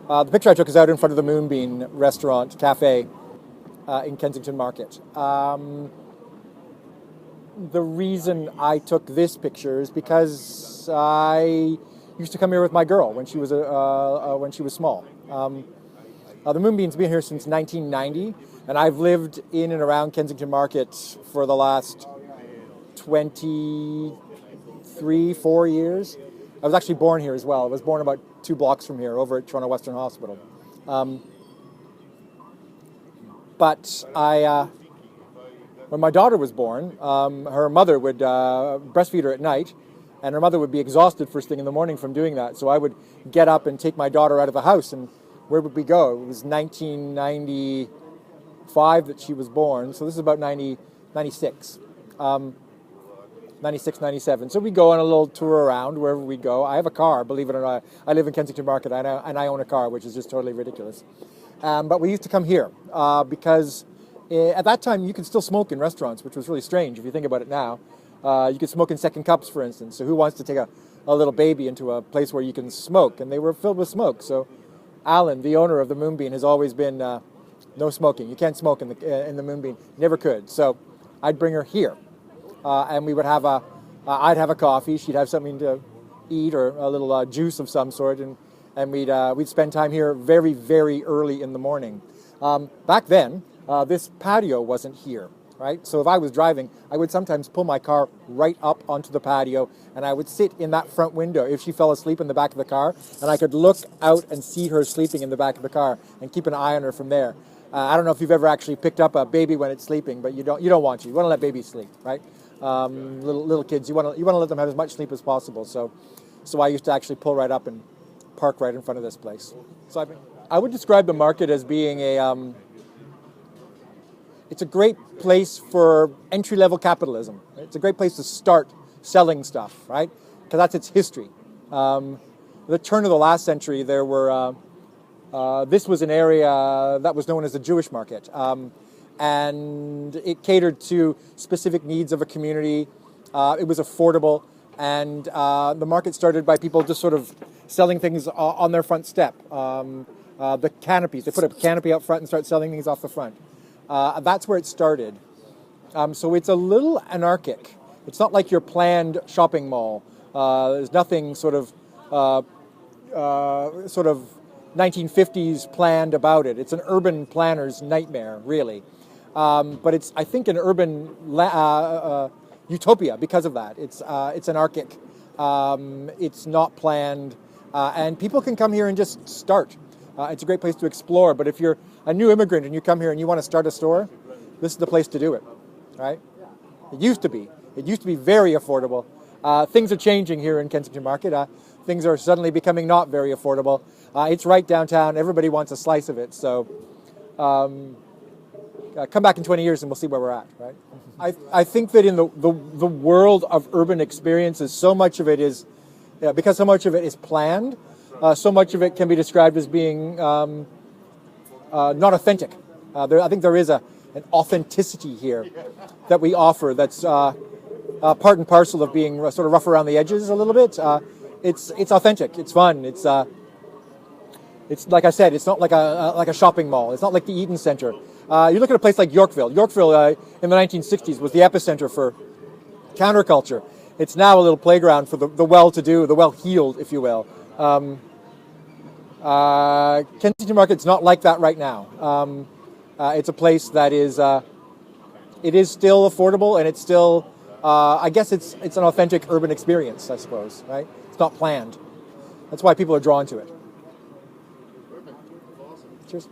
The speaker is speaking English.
The picture I took is out in front of the Moonbeam restaurant, cafe in Kensington Market. The reason I took this picture is because I used to come here with my girl when she was small. The Moonbeam's been here since 1990, and I've lived in and around Kensington Market for the last 4 years. I was actually born here as well. I was born about 2 blocks from here, over at Toronto Western Hospital. But when my daughter was born, her mother would breastfeed her at night, and her mother would be exhausted first thing in the morning from doing that. So I would get up and take my daughter out of the house, and where would we go? It was 1995 that she was born, so this is about 96. 96, 97. So we go on a little tour around wherever we go. I have a car, believe it or not. I live in Kensington Market, and I own a car, which is just totally ridiculous. But we used to come here because at that time you could still smoke in restaurants, which was really strange if you think about it now. You could smoke in second cups, for instance. So who wants to take a little baby into a place where you can smoke? And they were filled with smoke. So Alan, the owner of the Moonbeam, has always been no smoking. You can't smoke in the Moonbeam. Never could. So I'd bring her here. And we would have I'd have a coffee, she'd have something to eat or a little juice of some sort, and we'd spend time here very, very early in the morning. Back then, this patio wasn't here, right? So if I was driving, I would sometimes pull my car right up onto the patio, and I would sit in that front window if she fell asleep in the back of the car, and I could look out and see her sleeping in the back of the car and keep an eye on her from there. I don't know if you've ever actually picked up a baby when it's sleeping, but you don't want to. You want to let babies sleep, right? Little kids, you want to let them have as much sleep as possible. So I used to actually pull right up and park right in front of this place. So I would describe the market as being it's a great place for entry-level capitalism. It's a great place to start selling stuff, right? Because that's its history. The turn of the last century, there were this was an area that was known as the Jewish market. And it catered to specific needs of a community. It was affordable, and the market started by people just sort of selling things on their front step. The canopies, they put a canopy out front and start selling things off the front. That's where it started. So it's a little anarchic. It's not like your planned shopping mall. There's nothing sort of 1950s planned about it. It's an urban planner's nightmare, really. But it's, I think, an urban utopia because of that. It's anarchic. It's not planned. And people can come here and just start. It's a great place to explore. But if you're a new immigrant and you come here and you want to start a store, this is the place to do it, right? It used to be. It used to be very affordable. Things are changing here in Kensington Market. Things are suddenly becoming not very affordable. It's right downtown. Everybody wants a slice of it. So come back in 20 years and we'll see where we're at, right? I think that in the world of urban experiences, so much of it is, because so much of it is planned, so much of it can be described as being not authentic. I think there is an authenticity here that we offer that's part and parcel of being sort of rough around the edges a little bit. It's authentic. It's fun. It's like I said. It's not like a shopping mall. It's not like the Eaton Centre. You look at a place like Yorkville. Yorkville in the 1960s was the epicenter for counterculture. It's now a little playground for the well-to-do, the well-heeled, if you will. Kensington Market's not like that right now. It's a place that is it is still affordable, and it's still I guess it's an authentic urban experience, I suppose, right? It's not planned. That's why people are drawn to it. Cheers.